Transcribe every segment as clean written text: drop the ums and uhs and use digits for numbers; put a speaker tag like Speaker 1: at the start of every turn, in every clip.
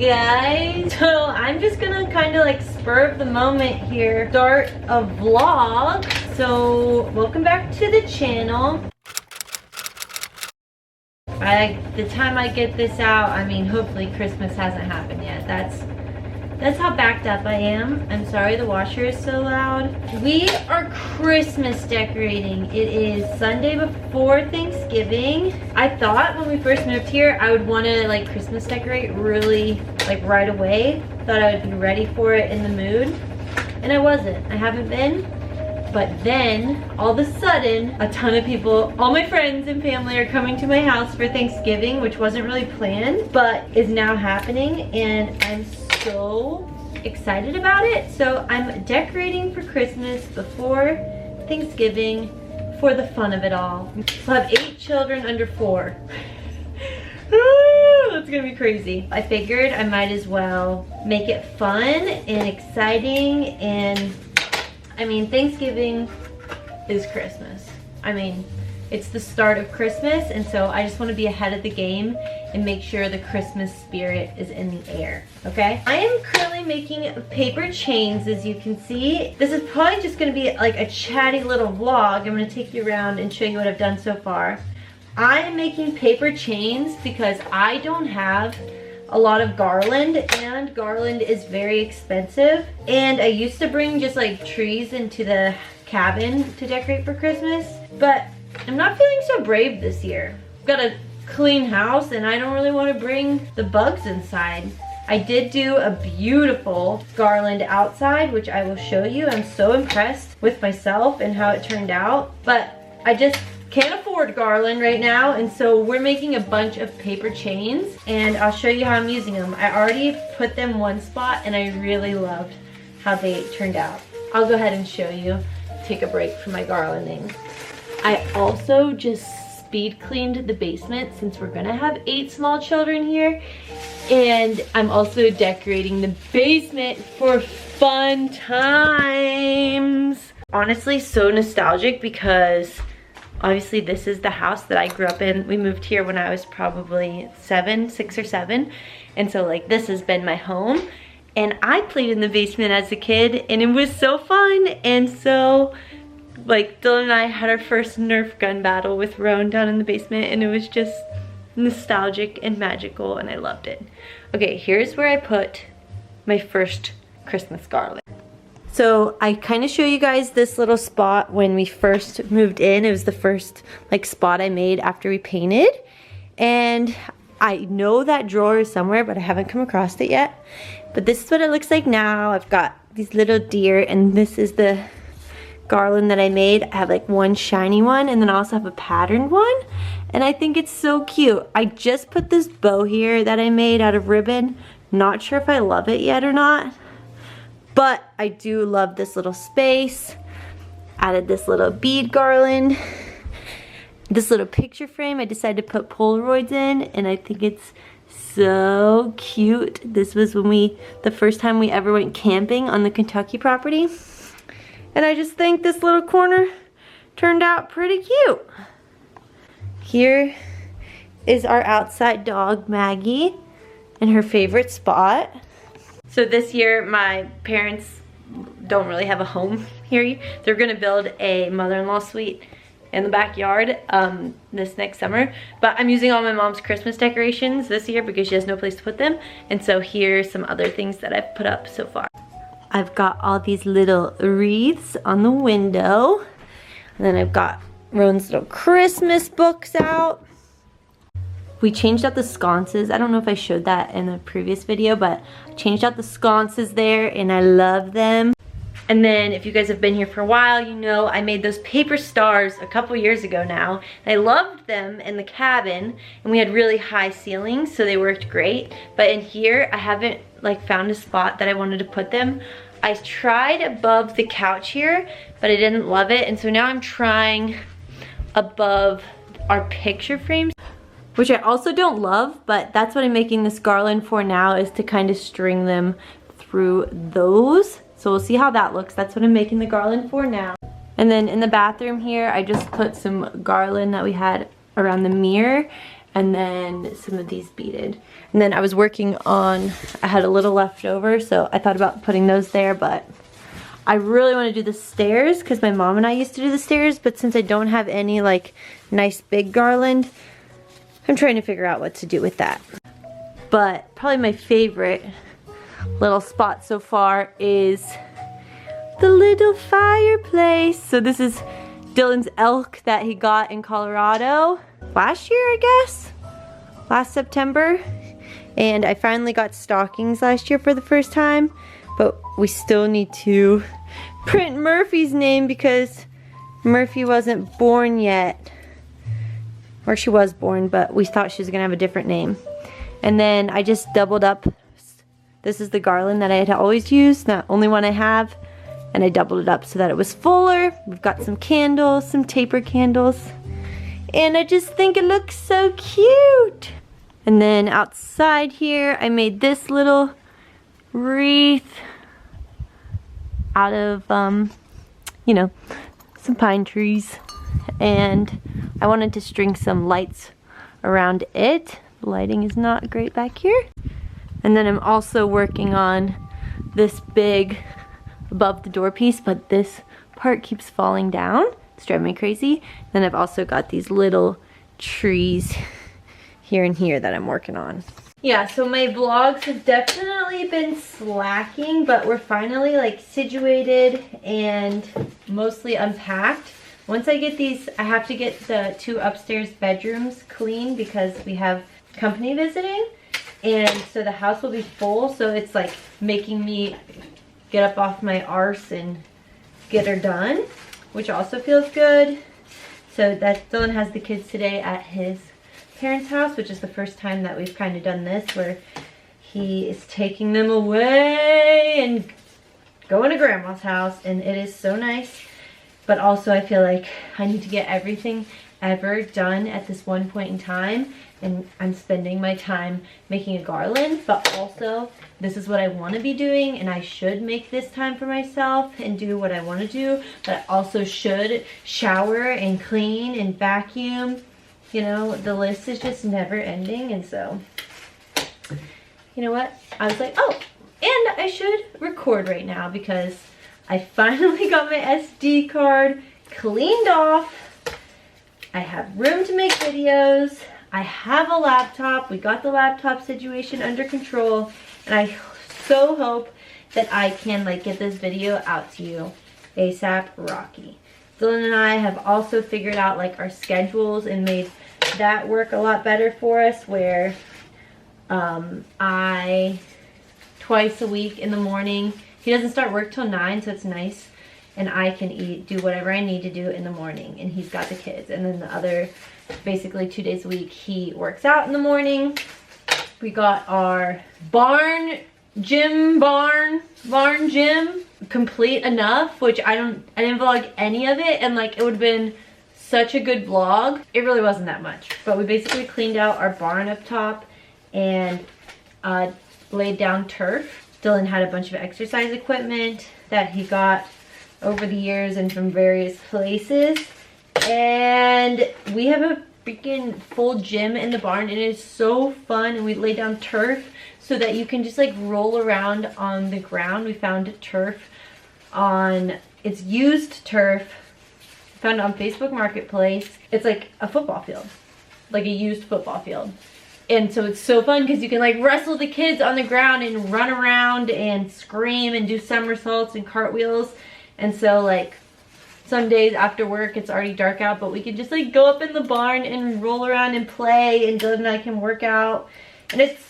Speaker 1: guys, so I'm just gonna kind of like spur of the moment here, start a vlog. So welcome back to the channel. The time I get this out, I mean, hopefully Christmas hasn't happened yet. That's how backed up I am. I'm sorry the washer is so loud. We are Christmas decorating. It is Sunday before Thanksgiving. I thought when we first moved here, I would want to like Christmas decorate really like right away. Thought I would be ready for it in the mood. And I wasn't. I haven't been. But then, all of a sudden, a ton of people, all my friends and family are coming to my house for Thanksgiving, which wasn't really planned, but is now happening, and I'm so excited about it. So I'm decorating for Christmas before Thanksgiving for the fun of it all. We'll have 8 children under 4. It's gonna be crazy. I figured I might as well make it fun and exciting, and I mean, Thanksgiving is Christmas. I mean, it's the start of Christmas, and so I just want to be ahead of the game and make sure the Christmas spirit is in the air, okay? I am currently making paper chains, as you can see. This is probably just going to be like a chatty little vlog. I'm going to take you around and show you what I've done so far. I am making paper chains because I don't have a lot of garland, and garland is very expensive, and I used to bring just like trees into the cabin to decorate for Christmas, but I'm not feeling so brave this year. I've got a clean house and I don't really want to bring the bugs inside. I did do a beautiful garland outside, which I will show you. I'm so impressed with myself and how it turned out, but I just can't afford garland right now, and so we're making a bunch of paper chains, and I'll show you how I'm using them. I already put them one spot and I really loved how they turned out. I'll go ahead and show you. Take a break from my garlanding. I also just speed cleaned the basement since we're gonna have 8 small children here, and I'm also decorating the basement for fun times. Honestly, so nostalgic because obviously this is the house that I grew up in. We moved here when I was probably 6 or 7. And so like this has been my home. And I played in the basement as a kid and it was so fun. And so like Dylan and I had our first Nerf gun battle with Roan down in the basement, and it was just nostalgic and magical and I loved it. Okay, here's where I put my first Christmas garland. So I kind of show you guys this little spot when we first moved in. It was the first like spot I made after we painted. And I know that drawer is somewhere, but I haven't come across it yet. But this is what it looks like now. I've got these little deer, and this is the garland that I made. I have like one shiny one, and then I also have a patterned one. And I think it's so cute. I just put this bow here that I made out of ribbon. Not sure if I love it yet or not, but I do love this little space. Added this little bead garland. This little picture frame I decided to put Polaroids in, and I think it's so cute. This was when the first time we ever went camping on the Kentucky property. And I just think this little corner turned out pretty cute. Here is our outside dog, Maggie, in her favorite spot. So this year, my parents don't really have a home here. They're gonna build a mother-in-law suite in the backyard this next summer. But I'm using all my mom's Christmas decorations this year because she has no place to put them. And so here's some other things that I've put up so far. I've got all these little wreaths on the window. And then I've got Roan's little Christmas books out. We changed out the sconces. I don't know if I showed that in the previous video, but I changed out the sconces there and I love them. And then if you guys have been here for a while, you know I made those paper stars a couple years ago now. And I loved them in the cabin, and we had really high ceilings, so they worked great. But in here, I haven't like found a spot that I wanted to put them. I tried above the couch here, but I didn't love it. And so now I'm trying above our picture frames, which I also don't love, but that's what I'm making this garland for now, is to kind of string them through those. So we'll see how that looks. That's what I'm making the garland for now. And then in the bathroom here, I just put some garland that we had around the mirror. and then some of these beaded. And then I was working on, I had a little left over, so I thought about putting those there, but I really want to do the stairs because my mom and I used to do the stairs, but since I don't have any like nice big garland, I'm trying to figure out what to do with that. But probably my favorite little spot so far is the little fireplace. So this is Dylan's elk that he got in Colorado last year, I guess, last September. And I finally got stockings last year for the first time, but we still need to print Murphy's name because Murphy wasn't born yet. Or she was born, but we thought she was gonna have a different name. And then I just doubled up. This is the garland that I had always used, the only one I have. And I doubled it up so that it was fuller. We've got some candles, some taper candles. And I just think it looks so cute. And then outside here, I made this little wreath out of, you know, some pine trees. And I wanted to string some lights around it. The lighting is not great back here. And then I'm also working on this big above the door piece, but this part keeps falling down. It's driving me crazy. Then I've also got these little trees here and here that I'm working on. Yeah, so my vlogs have definitely been slacking, but we're finally like situated and mostly unpacked. Once I get these, I have to get the 2 upstairs bedrooms clean because we have company visiting. And so the house will be full, so it's like making me get up off my arse and get her done, which also feels good. So that Dylan has the kids today at his parents' house, which is the first time that we've kind of done this, where he is taking them away and going to grandma's house, and it is so nice. But also I feel like I need to get everything ever done at this one point in time, and I'm spending my time making a garland, but also this is what I want to be doing, and I should make this time for myself and do what I want to do, but I also should shower and clean and vacuum. You know, the list is just never ending, and so, you know what? I was like, oh, and I should record right now because I finally got my SD card cleaned off. I have room to make videos. I have a laptop. We got the laptop situation under control, and I so hope that I can like get this video out to you ASAP Rocky. Dylan and I have also figured out like our schedules and made that work a lot better for us, where I twice a week in the morning, he doesn't start work till 9, so it's nice, and I can do whatever I need to do in the morning, and he's got the kids. And then the other, basically 2 days a week, he works out in the morning. We got our barn gym complete enough, which I didn't vlog any of it, and like it would have been such a good vlog. It really wasn't that much, but we basically cleaned out our barn up top and laid down turf. Dylan had a bunch of exercise equipment that he got over the years and from various places, and we have a freaking full gym in the barn, and it is so fun. And we laid down turf so that you can just like roll around on the ground. We found turf it's used turf, found it on Facebook Marketplace. It's like a football field, like a used football field. And so it's so fun because you can like wrestle the kids on the ground and run around and scream and do somersaults and cartwheels. And so like some days after work, it's already dark out, but we can just like go up in the barn and roll around and play, and Dylan and I can work out. And it's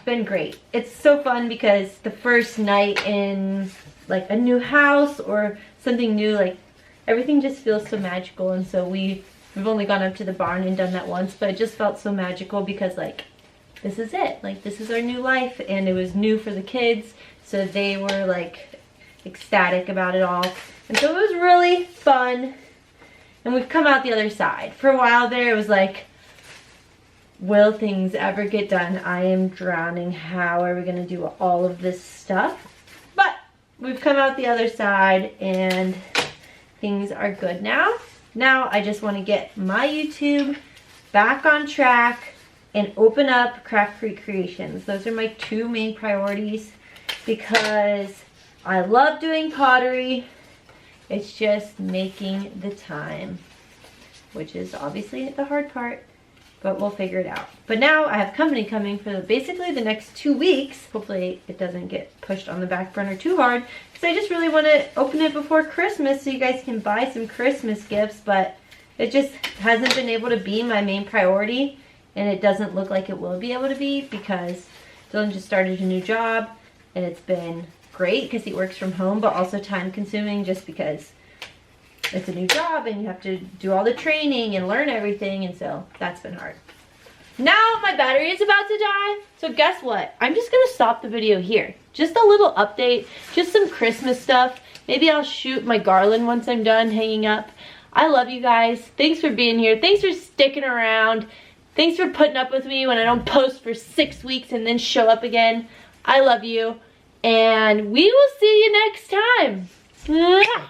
Speaker 1: been great. It's so fun because the first night in like a new house or something new, like everything just feels so magical. And so we've only gone up to the barn and done that once, but it just felt so magical because like this is it, like this is our new life, and it was new for the kids, so they were like ecstatic about it all. And so it was really fun, and we've come out the other side. For a while there it was like, will things ever get done? I am drowning. How are we gonna do all of this stuff? But we've come out the other side and things are good now. Now I just want to get my YouTube back on track and open up Craft Free Creations. Those are my two main priorities because I love doing pottery. It's just making the time, which is obviously the hard part, but we'll figure it out. But now I have company coming for basically the next 2 weeks. Hopefully it doesn't get pushed on the back burner too hard because I just really want to open it before Christmas so you guys can buy some Christmas gifts, but it just hasn't been able to be my main priority, and it doesn't look like it will be able to be because Dylan just started a new job and it's been great because he works from home, but also time consuming just because it's a new job and you have to do all the training and learn everything, and so that's been hard. Now my battery is about to die, so guess what? I'm just gonna stop the video here. Just a little update, just some Christmas stuff. Maybe I'll shoot my garland once I'm done hanging up. I love you guys. Thanks for being here. Thanks for sticking around. Thanks for putting up with me when I don't post for 6 weeks and then show up again. I love you. And we will see you next time. Mwah!